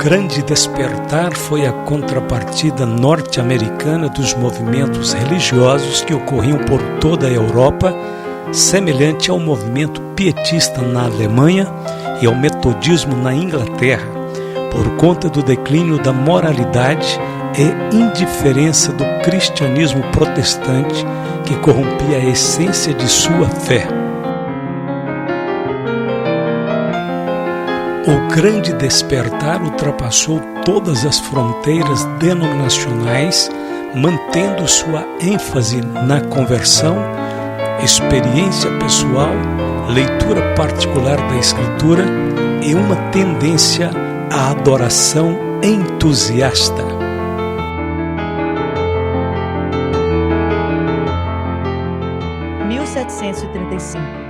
Grande Despertar foi a contrapartida norte-americana dos movimentos religiosos que ocorriam por toda a Europa, semelhante ao movimento pietista na Alemanha e ao metodismo na Inglaterra, por conta do declínio da moralidade e indiferença do cristianismo protestante que corrompia a essência de sua fé. O Grande Despertar ultrapassou todas as fronteiras denominacionais, mantendo sua ênfase na conversão, experiência pessoal, leitura particular da Escritura e uma tendência à adoração entusiasta.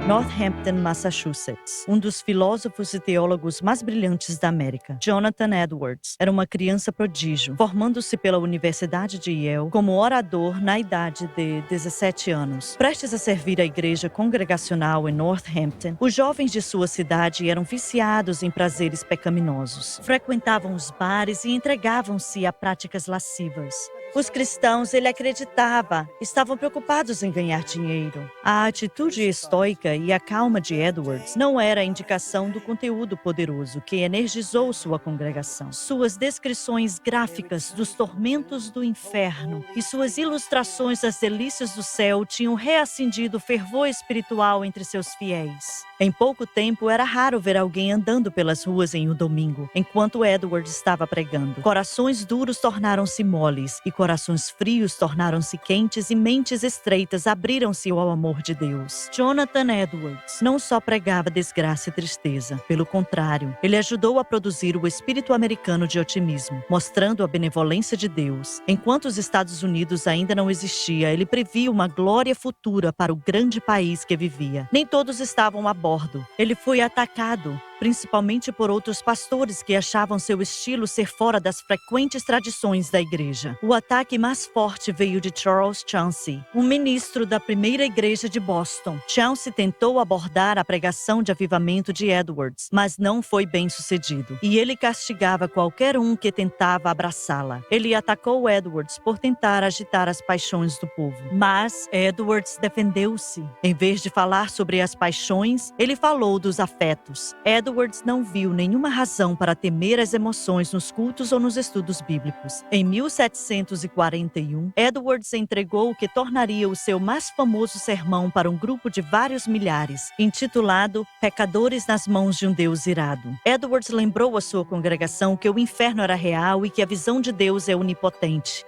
Northampton, Massachusetts. Um dos filósofos e teólogos mais brilhantes da América, Jonathan Edwards, era uma criança prodígio, formando-se pela Universidade de Yale como orador na idade de 17 anos. Prestes a servir a igreja congregacional em Northampton, os jovens de sua cidade eram viciados em prazeres pecaminosos. Frequentavam os bares e entregavam-se a práticas lascivas. Os cristãos, ele acreditava, estavam preocupados em ganhar dinheiro. A atitude estoica e a calma de Edwards não era a indicação do conteúdo poderoso que energizou sua congregação. Suas descrições gráficas dos tormentos do inferno e suas ilustrações das delícias do céu tinham reacendido o fervor espiritual entre seus fiéis. Em pouco tempo, era raro ver alguém andando pelas ruas em um domingo, enquanto Edwards estava pregando. Corações duros tornaram-se moles, e corações frios tornaram-se quentes, e mentes estreitas abriram-se ao amor de Deus. Jonathan Edwards não só pregava desgraça e tristeza, pelo contrário, ele ajudou a produzir o espírito americano de otimismo, mostrando a benevolência de Deus. Enquanto os Estados Unidos ainda não existia, ele previa uma glória futura para o grande país que vivia. Nem todos estavam a bordo. Ele foi atacado, principalmente por outros pastores que achavam seu estilo ser fora das frequentes tradições da igreja. O ataque mais forte veio de Charles Chauncy, um ministro da primeira igreja de Boston. Chauncy tentou abordar a pregação de avivamento de Edwards, mas não foi bem sucedido, e ele castigava qualquer um que tentava abraçá-la. Ele atacou Edwards por tentar agitar as paixões do povo, mas Edwards defendeu-se. Em vez de falar sobre as paixões, ele falou dos afetos. Edwards não viu nenhuma razão para temer as emoções nos cultos ou nos estudos bíblicos. Em 1741, Edwards entregou o que tornaria o seu mais famoso sermão para um grupo de vários milhares, intitulado Pecadores nas Mãos de um Deus Irado. Edwards lembrou à sua congregação que o inferno era real e que a visão de Deus é onipotente.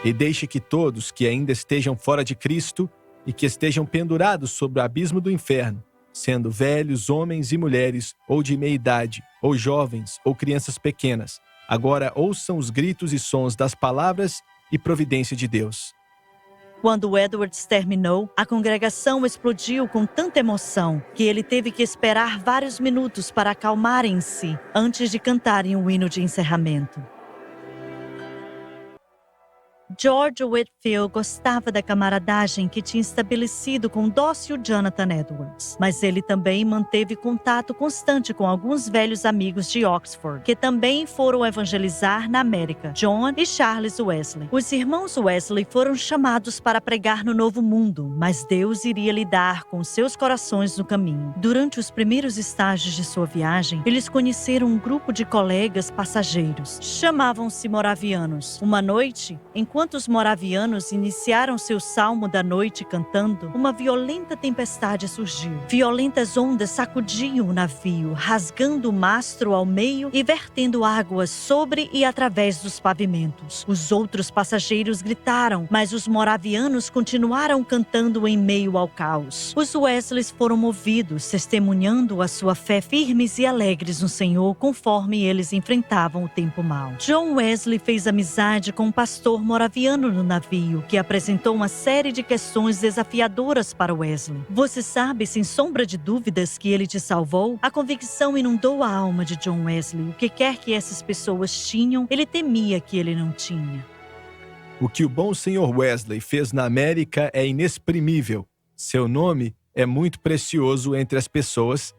E deixe que todos que ainda estejam fora de Cristo e que estejam pendurados sobre o abismo do inferno, sendo velhos, homens e mulheres, ou de meia idade, ou jovens, ou crianças pequenas, agora ouçam os gritos e sons das palavras e providência de Deus. Quando Edwards terminou, a congregação explodiu com tanta emoção que ele teve que esperar vários minutos para acalmarem-se antes de cantarem o hino de encerramento. George Whitefield gostava da camaradagem que tinha estabelecido com o dócil Jonathan Edwards, mas ele também manteve contato constante com alguns velhos amigos de Oxford, que também foram evangelizar na América, John e Charles Wesley. Os irmãos Wesley foram chamados para pregar no Novo Mundo, mas Deus iria lidar com seus corações no caminho. Durante os primeiros estágios de sua viagem, eles conheceram um grupo de colegas passageiros. Chamavam-se moravianos. Uma noite, enquanto os moravianos iniciaram seu salmo da noite cantando, uma violenta tempestade surgiu. Violentas ondas sacudiam o navio, rasgando o mastro ao meio e vertendo águas sobre e através dos pavimentos. Os outros passageiros gritaram, mas os moravianos continuaram cantando em meio ao caos. Os Wesleys foram movidos, testemunhando a sua fé firmes e alegres no Senhor conforme eles enfrentavam o tempo mau. John Wesley fez amizade com um pastor moraviano no navio, que apresentou uma série de questões desafiadoras para Wesley. Você sabe, sem sombra de dúvidas, que ele te salvou? A convicção inundou a alma de John Wesley. O que quer que essas pessoas tinham, ele temia que ele não tinha. O que o bom Sr. Wesley fez na América é inexprimível. Seu nome é muito precioso entre as pessoas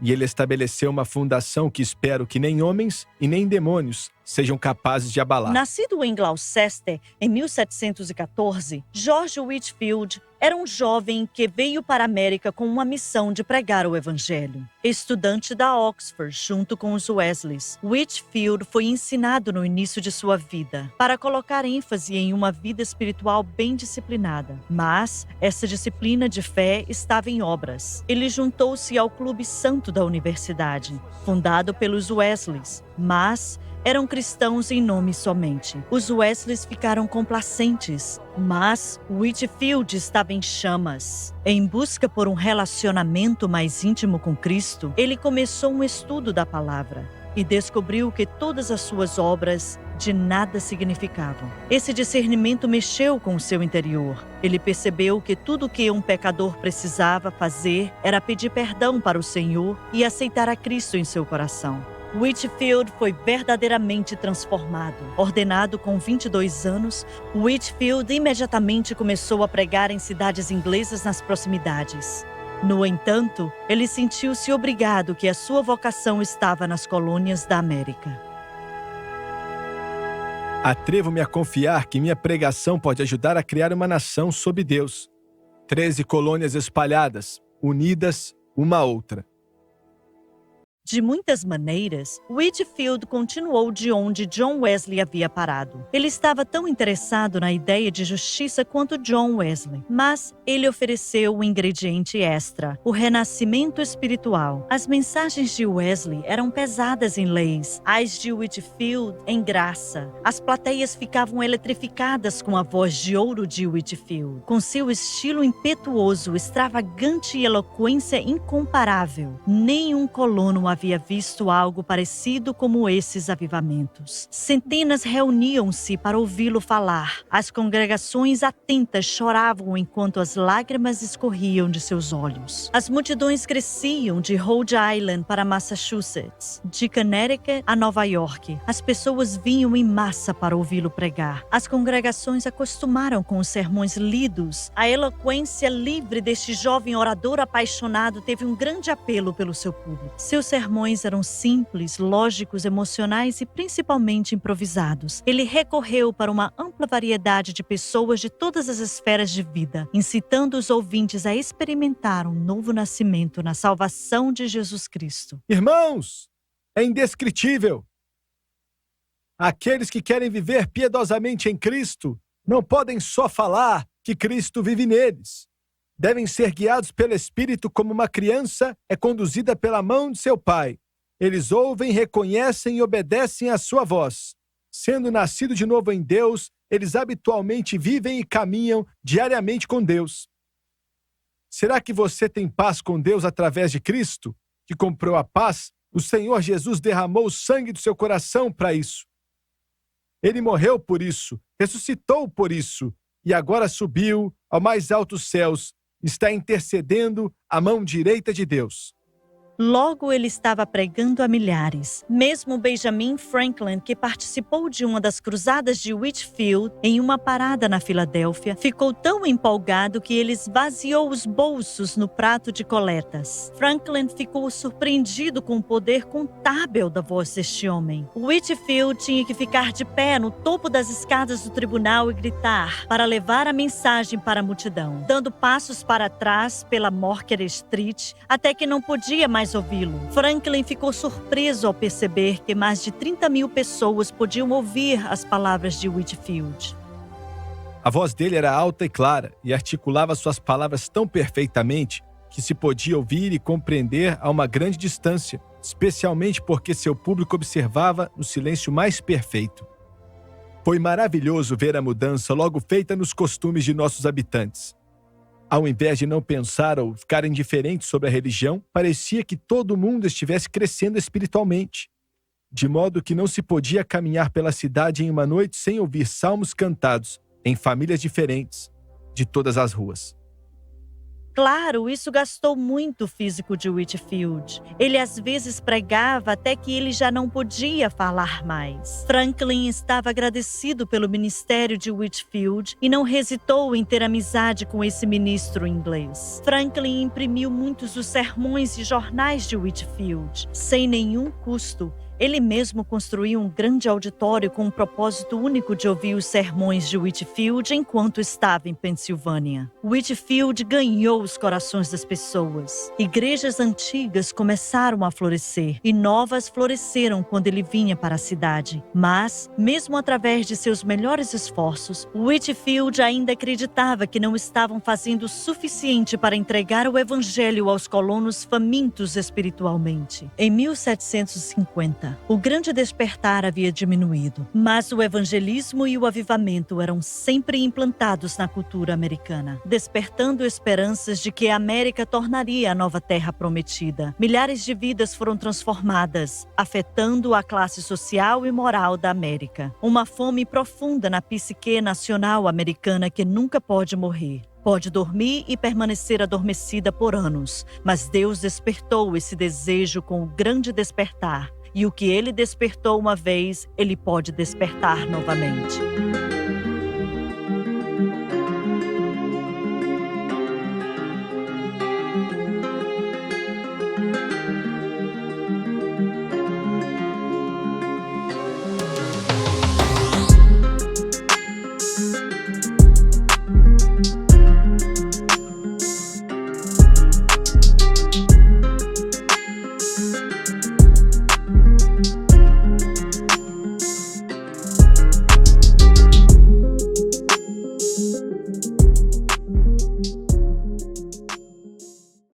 E ele estabeleceu uma fundação que espero que nem homens e nem demônios sejam capazes de abalar. Nascido em Gloucester em 1714, George Whitefield era um jovem que veio para a América com uma missão de pregar o evangelho. Estudante da Oxford junto com os Wesleys, Whitefield foi ensinado no início de sua vida para colocar ênfase em uma vida espiritual bem disciplinada. Mas essa disciplina de fé estava em obras. Ele juntou-se ao Clube Santo da Universidade, fundado pelos Wesleys, mas eram cristãos em nome somente. Os Wesleys ficaram complacentes, mas Whitefield estava em chamas. Em busca por um relacionamento mais íntimo com Cristo, ele começou um estudo da palavra e descobriu que todas as suas obras de nada significavam. Esse discernimento mexeu com o seu interior. Ele percebeu que tudo o que um pecador precisava fazer era pedir perdão para o Senhor e aceitar a Cristo em seu coração. Whitefield foi verdadeiramente transformado. Ordenado com 22 anos, Whitefield imediatamente começou a pregar em cidades inglesas nas proximidades. No entanto, ele sentiu-se obrigado que a sua vocação estava nas colônias da América. Atrevo-me a confiar que minha pregação pode ajudar a criar uma nação sob Deus. 13 colônias espalhadas, unidas uma à outra. De muitas maneiras, Whitefield continuou de onde John Wesley havia parado. Ele estava tão interessado na ideia de justiça quanto John Wesley, mas ele ofereceu um ingrediente extra, o renascimento espiritual. As mensagens de Wesley eram pesadas em leis, as de Whitefield em graça. As plateias ficavam eletrificadas com a voz de ouro de Whitefield, com seu estilo impetuoso, extravagante e eloquência incomparável. Nenhum colono havia visto algo parecido como esses avivamentos. Centenas reuniam-se para ouvi-lo falar. As congregações atentas choravam enquanto as lágrimas escorriam de seus olhos. As multidões cresciam de Rhode Island para Massachusetts, de Connecticut a Nova York. As pessoas vinham em massa para ouvi-lo pregar. As congregações acostumaram com os sermões lidos. A eloquência livre deste jovem orador apaixonado teve um grande apelo pelo seu público. Seus sermões eram simples, lógicos, emocionais e principalmente improvisados. Ele recorreu para uma ampla variedade de pessoas de todas as esferas de vida, incitando os ouvintes a experimentar um novo nascimento na salvação de Jesus Cristo. Irmãos, é indescritível. Aqueles que querem viver piedosamente em Cristo não podem só falar que Cristo vive neles. Devem ser guiados pelo Espírito como uma criança é conduzida pela mão de seu pai. Eles ouvem, reconhecem e obedecem à sua voz. Sendo nascido de novo em Deus, eles habitualmente vivem e caminham diariamente com Deus. Será que você tem paz com Deus através de Cristo, que comprou a paz? O Senhor Jesus derramou o sangue do seu coração para isso. Ele morreu por isso, ressuscitou por isso, e agora subiu ao mais altos céus, está intercedendo à mão direita de Deus. Logo ele estava pregando a milhares. Mesmo Benjamin Franklin, que participou de uma das cruzadas de Whitefield em uma parada na Filadélfia, ficou tão empolgado que ele esvaziou os bolsos no prato de coletas. Franklin ficou surpreendido com o poder contábil da voz deste homem. Whitefield tinha que ficar de pé no topo das escadas do tribunal e gritar para levar a mensagem para a multidão, dando passos para trás pela Market Street até que não podia mais ouvi-lo. Franklin ficou surpreso ao perceber que mais de 30 mil pessoas podiam ouvir as palavras de Whitefield. A voz dele era alta e clara e articulava suas palavras tão perfeitamente que se podia ouvir e compreender a uma grande distância, especialmente porque seu público observava no silêncio mais perfeito. Foi maravilhoso ver a mudança logo feita nos costumes de nossos habitantes. Ao invés de não pensar ou ficar indiferente sobre a religião, parecia que todo mundo estivesse crescendo espiritualmente, de modo que não se podia caminhar pela cidade em uma noite sem ouvir salmos cantados em famílias diferentes, de todas as ruas. Claro, isso gastou muito o físico de Whitefield. Ele às vezes pregava até que ele já não podia falar mais. Franklin estava agradecido pelo ministério de Whitefield e não hesitou em ter amizade com esse ministro inglês. Franklin imprimiu muitos dos sermões e jornais de Whitefield, sem nenhum custo. Ele mesmo construiu um grande auditório com o propósito único de ouvir os sermões de Whitefield enquanto estava em Pensilvânia. Whitefield ganhou os corações das pessoas. Igrejas antigas começaram a florescer e novas floresceram quando ele vinha para a cidade. Mas, mesmo através de seus melhores esforços, Whitefield ainda acreditava que não estavam fazendo o suficiente para entregar o evangelho aos colonos famintos espiritualmente. Em 1750, o grande despertar havia diminuído, mas o evangelismo e o avivamento eram sempre implantados na cultura americana, despertando esperanças de que a América tornaria a nova terra prometida. Milhares de vidas foram transformadas, afetando a classe social e moral da América. Uma fome profunda na psique nacional americana que nunca pode morrer. Pode dormir e permanecer adormecida por anos, mas Deus despertou esse desejo com o grande despertar. E o que ele despertou uma vez, ele pode despertar novamente.